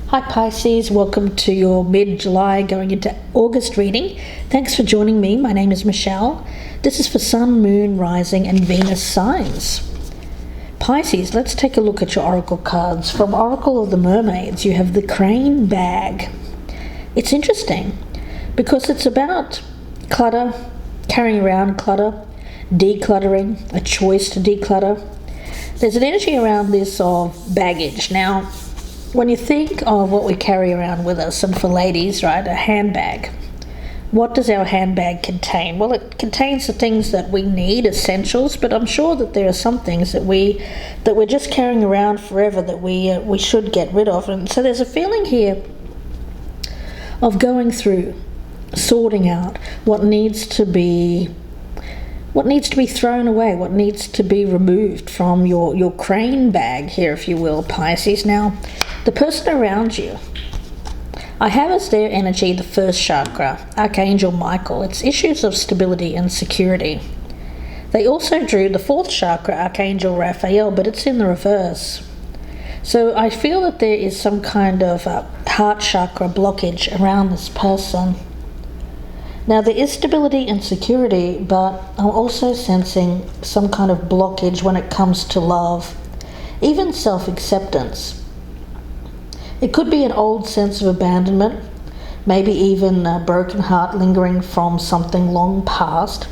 Hi Pisces, welcome to your mid-July going into August reading. Thanks for joining me. My name is Michelle. This is for Sun, Moon, Rising and Venus signs. Pisces, let's take a look at your oracle cards. From Oracle of the Mermaids, you have the Crane Bag. It's interesting because it's about clutter, carrying around clutter, decluttering, a choice to declutter. There's an energy around this of baggage. Now, when you think of what we carry around with us, and for ladies, right, a handbag, what does our handbag contain? Well, it contains the things that we need, essentials, but I'm sure that there are some things that we're just carrying around forever that we should get rid of. And so there's a feeling here of going through, sorting out what needs to be thrown away, what needs to be removed from your crane bag here, if you will, Pisces. Now, the person around you, I have as their energy the first chakra, Archangel Michael. It's issues of stability and security. They also drew the fourth chakra, Archangel Raphael, but it's in the reverse. So I feel that there is some kind of heart chakra blockage around this person. Now, there is stability and security, but I'm also sensing some kind of blockage when it comes to love, even self-acceptance. It could be an old sense of abandonment, maybe even a broken heart lingering from something long past.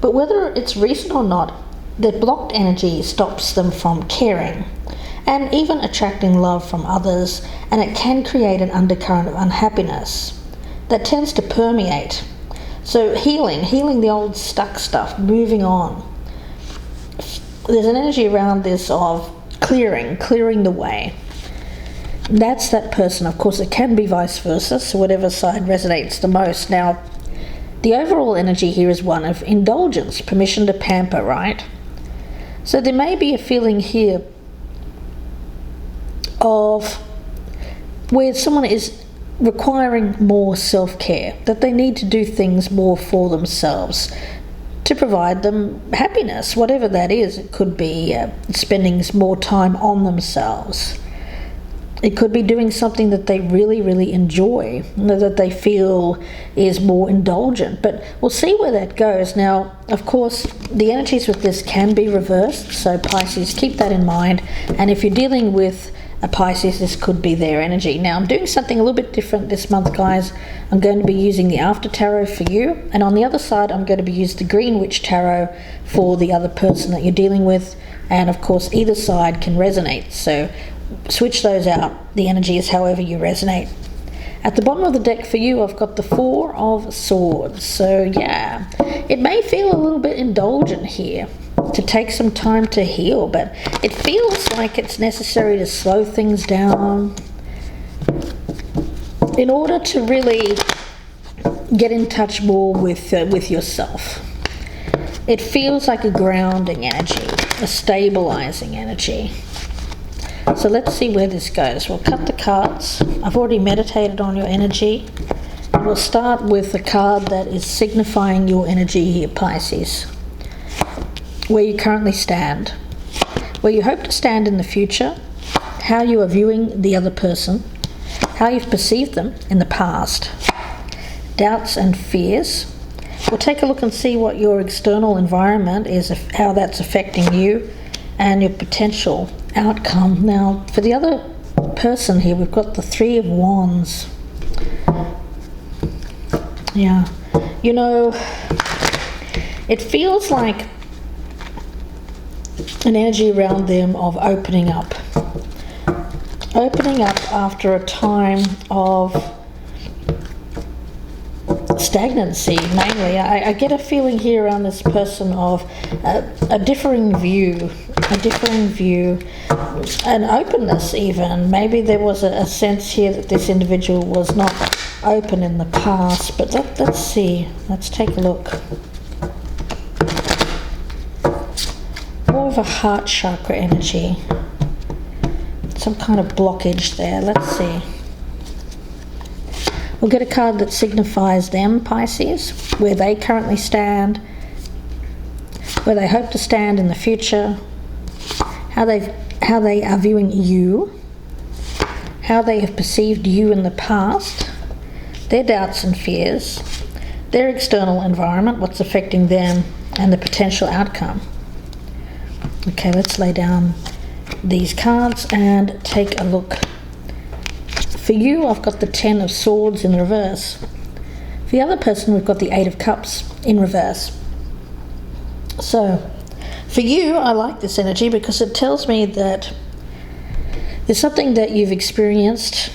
But whether it's recent or not, that blocked energy stops them from caring and even attracting love from others, and it can create an undercurrent of unhappiness that tends to permeate. So healing the old stuck stuff, moving on. There's an energy around this of clearing the way. That's that person. Of course, it can be vice versa, so whatever side resonates the most. Now, the overall energy here is one of indulgence, permission to pamper, right? So there may be a feeling here of where someone is requiring more self-care, that they need to do things more for themselves to provide them happiness, whatever that is. It could be spending more time on themselves. It could be doing something that they really, really enjoy, that they feel is more indulgent. But we'll see where that goes. Now, of course, the energies with this can be reversed, so Pisces, keep that in mind. And if you're dealing with a Pisces, this could be their energy. Now, I'm doing something a little bit different this month, guys. I'm going to be using the After Tarot for you, and on the other side, I'm going to be using the Green Witch Tarot for the other person that you're dealing with. And of course, either side can resonate, so switch those out. The energy is however you resonate. At the bottom of the deck for you, I've got the Four of Swords. So yeah, it may feel a little bit indulgent here to take some time to heal, but it feels like it's necessary to slow things down in order to really get in touch more with yourself. It feels like a grounding energy, a stabilizing energy. So let's see where this goes. We'll cut the cards. I've already meditated on your energy. And we'll start with the card that is signifying your energy here, Pisces. Where you currently stand, where you hope to stand in the future, how you are viewing the other person, how you've perceived them in the past, doubts and fears. We'll take a look and see what your external environment is, how that's affecting you, and your potential outcome. Now, for the other person here, we've got the Three of Wands. Yeah, you know, it feels like an energy around them of opening up after a time of stagnancy. Mainly, I get a feeling here around this person of a differing view, an openness even. Maybe there was a sense here that this individual was not open in the past, but let's see. Let's take a look. More of a heart chakra energy. Some kind of blockage there. Let's see. We'll get a card that signifies them, Pisces, where they currently stand, where they hope to stand in the future, how they are viewing you, how they have perceived you in the past, their doubts and fears, their external environment, what's affecting them, and the potential outcome. Okay, let's lay down these cards and take a look. For you, I've got the 10 of Swords in reverse. For the other person, we've got the 8 of Cups in reverse. So, for you, I like this energy because it tells me that there's something that you've experienced,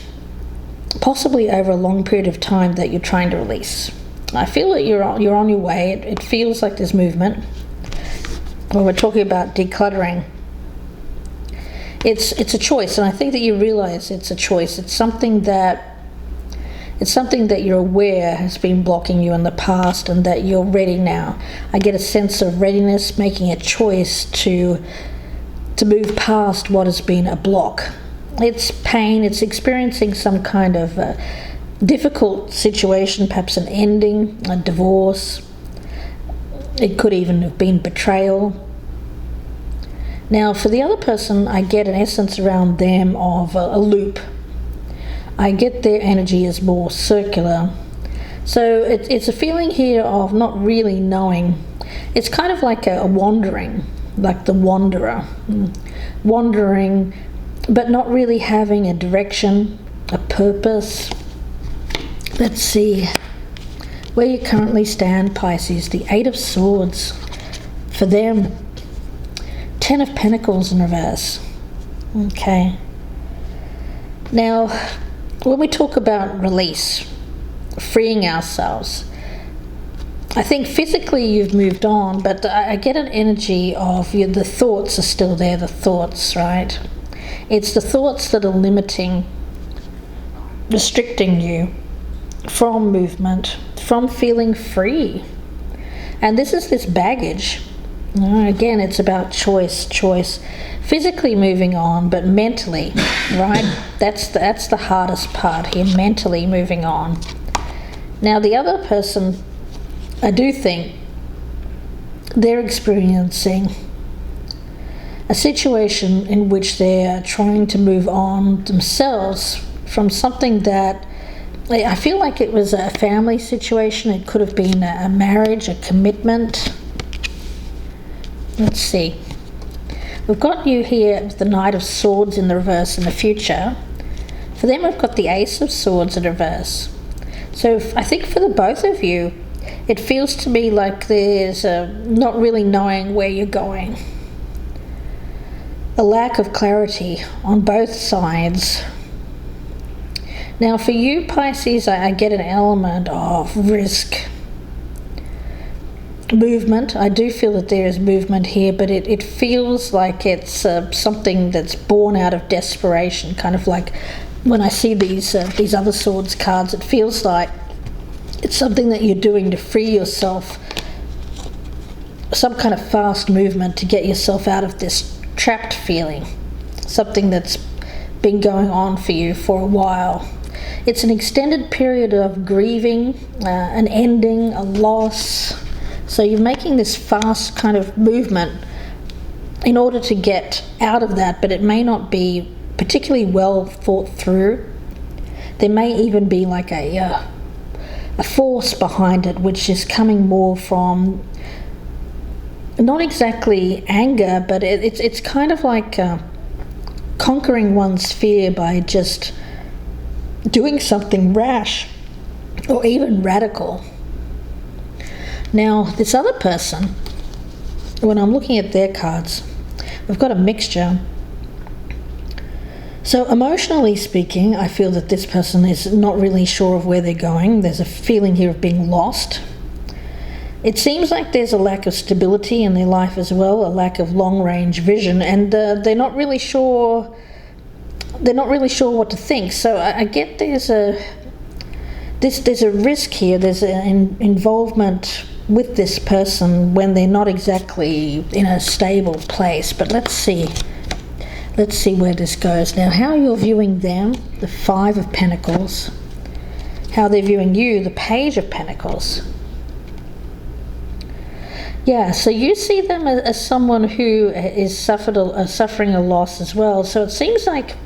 possibly over a long period of time, that you're trying to release. I feel that you're on your way. It feels like there's movement. When we're talking about decluttering, it's a choice, and I think that you realize it's a choice. It's something that you're aware has been blocking you in the past, and that you're ready now. I get a sense of readiness, making a choice to move past what has been a block. It's pain, it's experiencing some kind of difficult situation, perhaps an ending, a divorce. It could even have been betrayal. Now, for the other person, I get an essence around them of a loop. I get their energy as more circular. So it's a feeling here of not really knowing. It's kind of like a wandering, like the wanderer. Wandering, but not really having a direction, a purpose. Let's see where you currently stand, Pisces. The 8 of Swords. For them, 10 of Pentacles in reverse. Okay. Now, when we talk about release, freeing ourselves, I think physically you've moved on, but I get an energy of the thoughts are still there, the thoughts, right? It's the thoughts that are limiting, restricting you from movement, from feeling free. And this is this baggage. Again, it's about choice. Physically moving on, but mentally, right? That's the hardest part here, mentally moving on. Now, the other person, I do think they're experiencing a situation in which they're trying to move on themselves from something that I feel like it was a family situation. It could have been a marriage, a commitment. Let's see. We've got you here with the Knight of Swords in the reverse in the future. For them, we've got the Ace of Swords in reverse. So I think for the both of you, it feels to me like there's not really knowing where you're going. A lack of clarity on both sides. Now for you, Pisces, I get an element of risk. Movement. I do feel that there is movement here, but it feels like it's something that's born out of desperation, kind of like when I see these other swords cards, it feels like it's something that you're doing to free yourself, some kind of fast movement to get yourself out of this trapped feeling, something that's been going on for you for a while. It's an extended period of grieving, an ending, a loss. So you're making this fast kind of movement in order to get out of that, but it may not be particularly well thought through. There may even be like a force behind it, which is coming more from not exactly anger, but it's kind of like conquering one's fear by just doing something rash or even radical. Now, this other person, when I'm looking at their cards, we've got a mixture. So emotionally speaking, I feel that this person is not really sure of where they're going. There's a feeling here of being lost. It seems like there's a lack of stability in their life as well, a lack of long-range vision, and they're not really sure what to think. So I get there's a risk here. There's an involvement with this person when they're not exactly in a stable place. But let's see where this goes. Now, how you're viewing them, the 5 of Pentacles. How they're viewing you, the Page of Pentacles. Yeah, so you see them as someone who is suffering a loss as well. So it seems like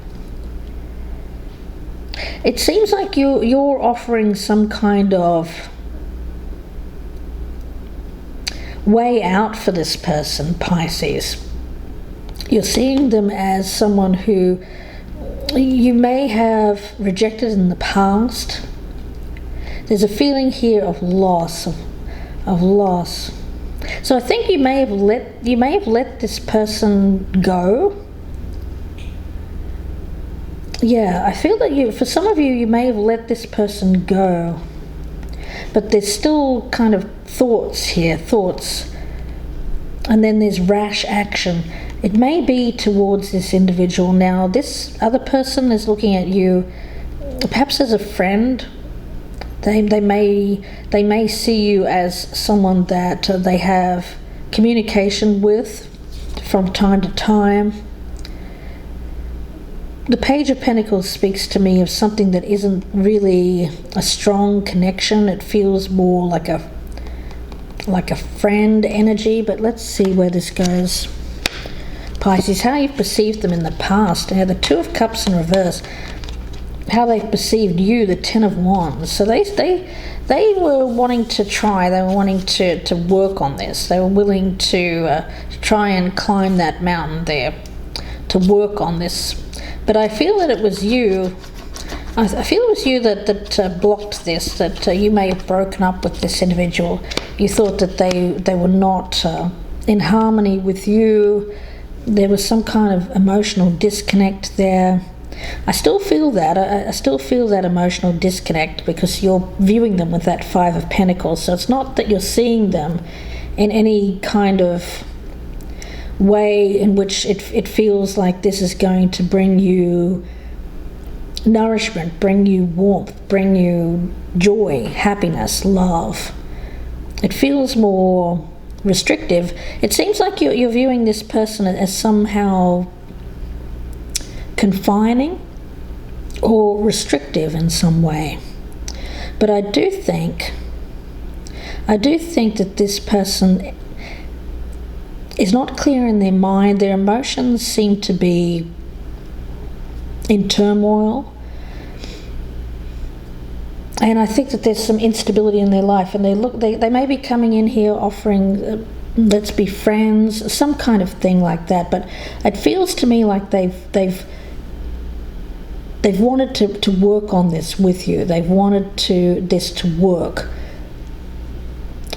It seems like you're offering some kind of way out for this person, Pisces. You're seeing them as someone who you may have rejected in the past. There's a feeling here of loss, of loss. So I think you may have let this person go. Yeah, I feel that for some of you, you may have let this person go. But there's still kind of thoughts here, and then there's rash action. It may be towards this individual. Now, this other person is looking at you, perhaps as a friend. They may see you as someone that they have communication with from time to time. The Page of Pentacles speaks to me of something that isn't really a strong connection. It feels more like a friend energy, but let's see where this goes. Pisces, how you've perceived them in the past. Now, the Two of Cups in reverse, how they've perceived you, the Ten of Wands. So they were wanting to try, they were wanting to work on this. They were willing to try and climb that mountain there, to work on this. But I feel that it was you. I feel it was you that blocked this, that you may have broken up with this individual. You thought that they were not in harmony with you. There was some kind of emotional disconnect there. I still feel that. I still feel that emotional disconnect because you're viewing them with that Five of Pentacles. So it's not that you're seeing them in any kind of way in which it feels like this is going to bring you nourishment, bring you warmth, bring you joy, happiness, love. It feels more restrictive. It seems like you're viewing this person as somehow confining or restrictive in some way. But I do think that this person is not clear in their mind. Their emotions seem to be in turmoil. And I think that there's some instability in their life, and they may be coming in here offering let's be friends, some kind of thing like that. But it feels to me like they've wanted to work on this with you. They've wanted this to work.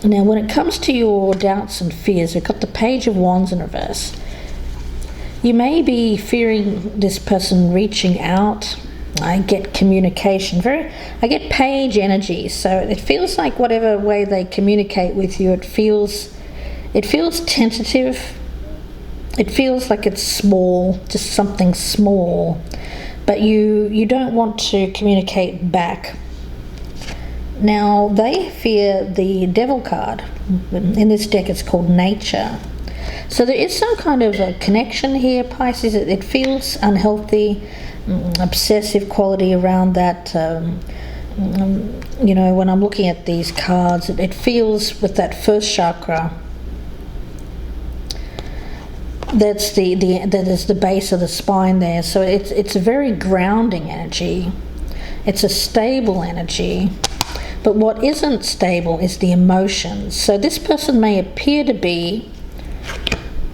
Now, when it comes to your doubts and fears, we've got the Page of Wands in reverse. You may be fearing this person reaching out. I get communication. I get page energy. So it feels like whatever way they communicate with you, it feels tentative. It feels like it's small, just something small. But you don't want to communicate back. Now, they fear the Devil card. In this deck, it's called Nature. So there is some kind of a connection here, Pisces. It feels unhealthy, obsessive quality around that. When I'm looking at these cards, it feels with that first chakra. That is the base of the spine there. So it's a very grounding energy. It's a stable energy. But what isn't stable is the emotions. So this person may appear to be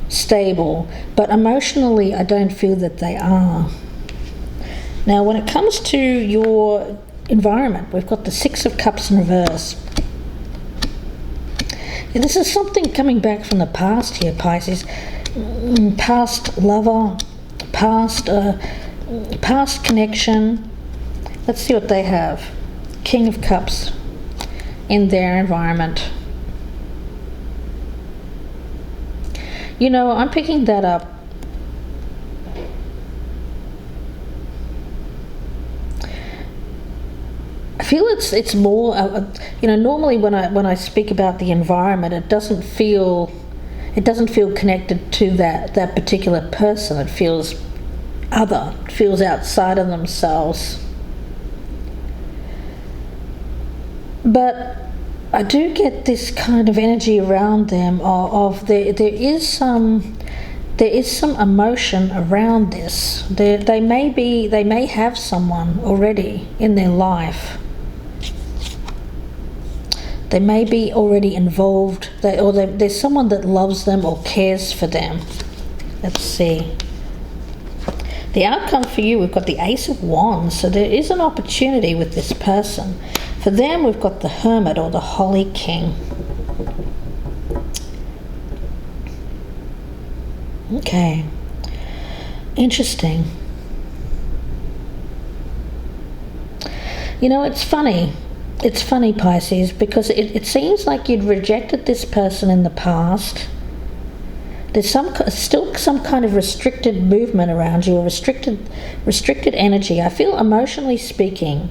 stable, but emotionally I don't feel that they are. Now, when it comes to your environment, we've got the Six of Cups in reverse. And this is something coming back from the past here, Pisces. Past lover, past connection. Let's see what they have. King of Cups in their environment. I'm picking that up. I feel it's more. Normally when I speak about the environment, it doesn't feel connected to that particular person. It feels other. It feels outside of themselves. But I do get this kind of energy around them of there is some there is some emotion around this. They may have someone already in their life. They may be already involved, there's someone that loves them or cares for them. Let's see. The outcome for you, we've got the Ace of Wands, so there is an opportunity with this person. For them, we've got the Hermit or the Holy King. Okay, interesting. You know, it's funny, Pisces, because it seems like you'd rejected this person in the past. There's still some kind of restricted movement around you, or restricted energy. I feel, emotionally speaking,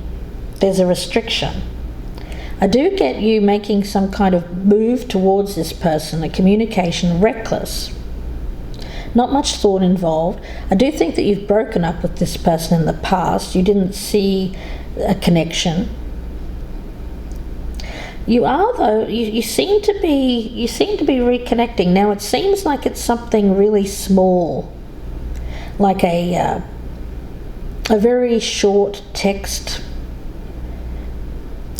there's a restriction. I do get you making some kind of move towards this person, a communication, reckless. Not much thought involved. I do think that you've broken up with this person in the past. You didn't see a connection. You are, though. You seem to be reconnecting. Now it seems like it's something really small, like a very short text.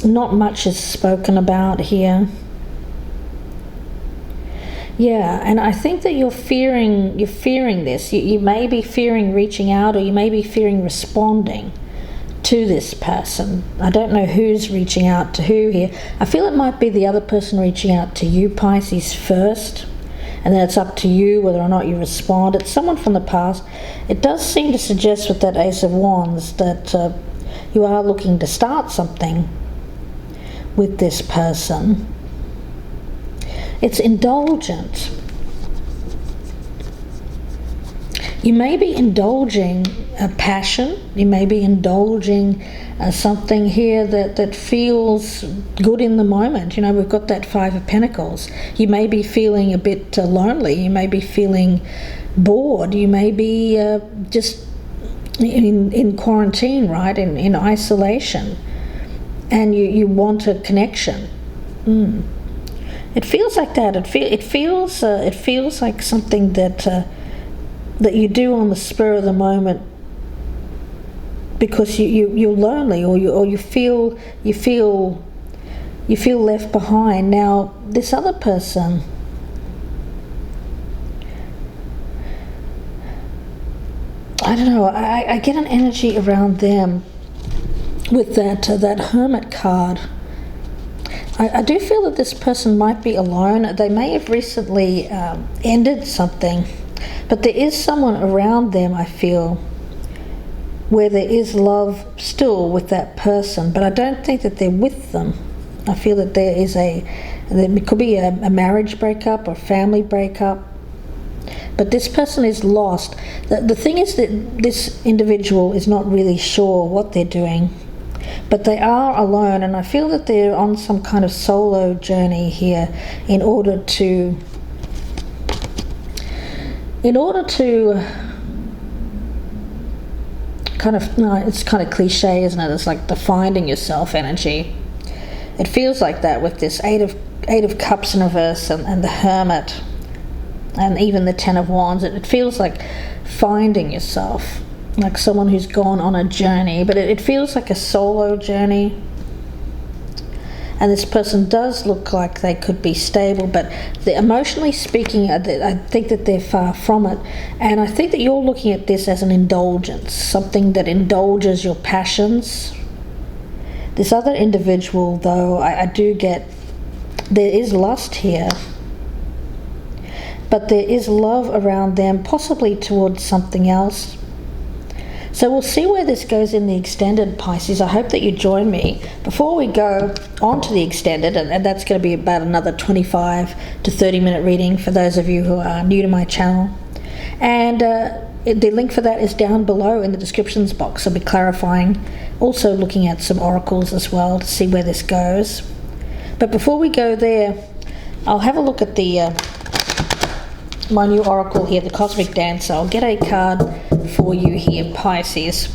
Not much is spoken about here. Yeah, and I think that you're fearing this. You may be fearing reaching out, or you may be fearing responding to this person. I don't know who's reaching out to who here. I feel it might be the other person reaching out to you, Pisces, first, and then it's up to you whether or not you respond. It's someone from the past. It does seem to suggest with that Ace of Wands that you are looking to start something with this person. It's indulgent. You may be indulging a passion. You may be indulging something here that feels good in the moment. You know, we've got that Five of Pentacles. You may be feeling a bit lonely. You may be feeling bored. You may be just in quarantine, right? In isolation. And you want a connection. It feels like that. It feels like something that you do on the spur of the moment because you're lonely, or you feel left behind. Now this other person, I don't know. I get an energy around them with that Hermit card. I do feel that this person might be alone. They may have recently ended something, but there is someone around them, I feel, where there is love still with that person, but I don't think that they're with them. I feel that there could be a marriage breakup or family breakup, but this person is lost. The thing is that this individual is not really sure what they're doing, but they are alone, and I feel that they're on some kind of solo journey here in order to it's kind of cliche, isn't it? It's like the finding yourself energy. It feels like that with this Eight of Cups in reverse and the Hermit and even the Ten of Wands. It feels like finding yourself, like someone who's gone on a journey, but it feels like a solo journey. And this person does look like they could be stable, but emotionally speaking, I think that they're far from it. And I think that you're looking at this as an indulgence, something that indulges your passions. This other individual, though, I do get, there is lust here, but there is love around them, possibly towards something else. So we'll see where this goes in the extended, Pisces. I hope that you join me. Before we go on to the extended, and that's going to be about another 25 to 30 minute reading for those of you who are new to my channel. And the link for that is down below in the descriptions box. I'll be clarifying, also looking at some oracles as well to see where this goes. But before we go there, I'll have a look at my new oracle here, the Cosmic Dancer. I'll get a card for you here, Pisces.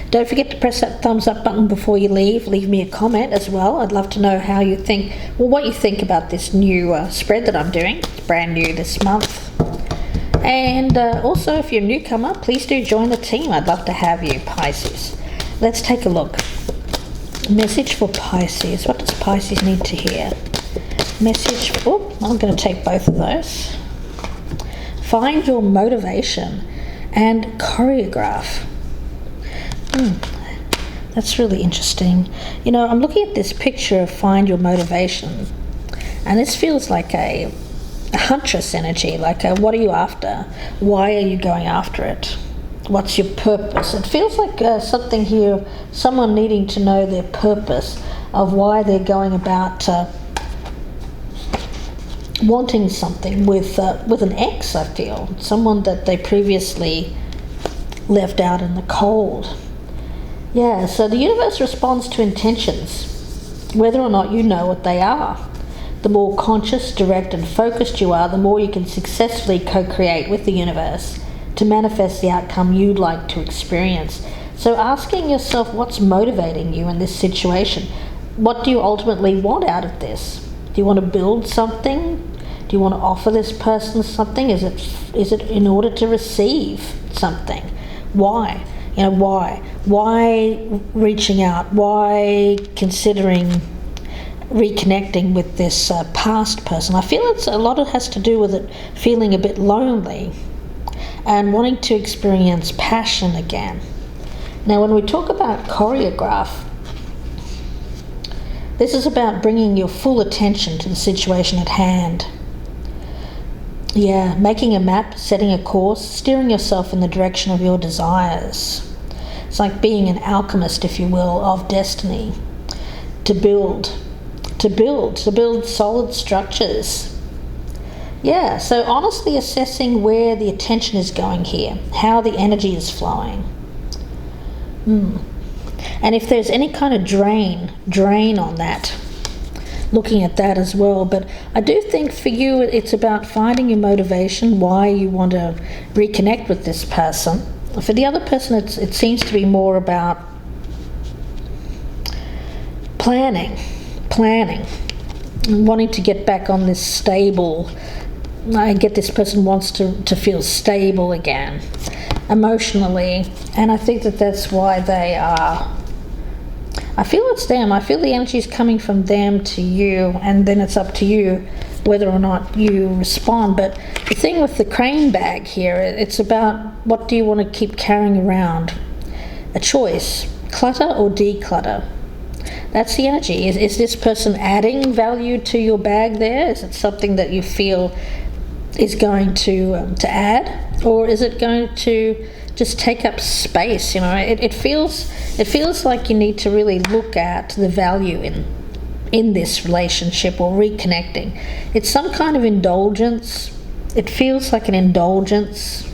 Don't forget to press that thumbs up button before you leave. Leave me a comment as well. I'd love to know how you think, what you think about this new spread that I'm doing. It's brand new this month. And also, if you're a newcomer, please do join the team. I'd love to have you, Pisces. Let's take a look. Message for Pisces. What does Pisces need to hear? Message for... I'm going to take both of those. Find your motivation and choreograph. That's really interesting. You know, I'm looking at this picture of find your motivation, and this feels like a huntress energy, like a what are you after? Why are you going after it? What's your purpose? It feels like something here, someone needing to know their purpose of why they're going about wanting something with an ex, I feel. Someone that they previously left out in the cold. Yeah, so the universe responds to intentions, whether or not you know what they are. The more conscious, direct and focused you are, the more you can successfully co-create with the universe to manifest the outcome you'd like to experience. So asking yourself what's motivating you in this situation. What do you ultimately want out of this? Do you want to build something? Do you want to offer this person something? Is it in order to receive something? Why? You know, why? Why reaching out? Why considering reconnecting with this past person? I feel a lot of it has to do with it feeling a bit lonely and wanting to experience passion again. Now, when we talk about choreograph, this is about bringing your full attention to the situation at hand. Yeah, making a map, setting a course, steering yourself in the direction of your desires. It's like being an alchemist, if you will, of destiny. To build solid structures. Yeah, so honestly assessing where the attention is going here, how the energy is flowing. And if there's any kind of drain on that, looking at that as well. But I do think for you it's about finding your motivation, why you want to reconnect with this person. For the other person, it seems to be more about planning, wanting to get back on this stable. I get this person wants to feel stable again, emotionally, and I think that's why they are. I feel it's them. I feel the energy is coming from them to you, and then it's up to you whether or not you respond. But the thing with the crane bag here, it's about what do you want to keep carrying around? A choice, clutter or declutter. That's the energy. Is this person adding value to your bag there? Is it something that you feel is going to add, or is it going to just take up space? You know, it feels like you need to really look at the value in this relationship or reconnecting. It's some kind of indulgence. It feels like an indulgence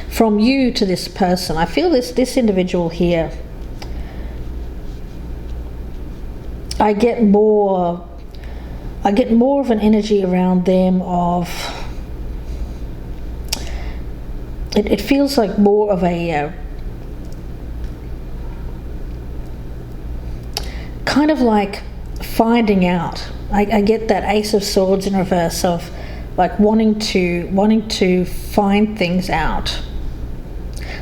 from you to this person. I feel this individual here, I get more of an energy around them of it feels like more of a kind of like finding out. I get that Ace of Swords in reverse of like wanting to find things out,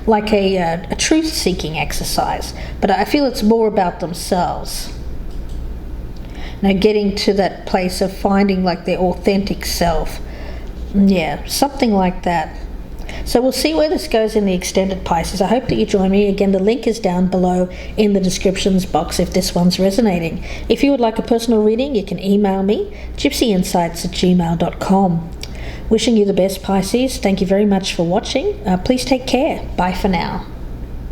like a truth-seeking exercise. But I feel it's more about themselves. Now, getting to that place of finding like their authentic self. Yeah, something like that. So we'll see where this goes in the extended Pisces. I hope that you join me. Again, the link is down below in the descriptions box if this one's resonating. If you would like a personal reading, you can email me, gypsyinsights@gmail.com. Wishing you the best, Pisces. Thank you very much for watching. Please take care. Bye for now.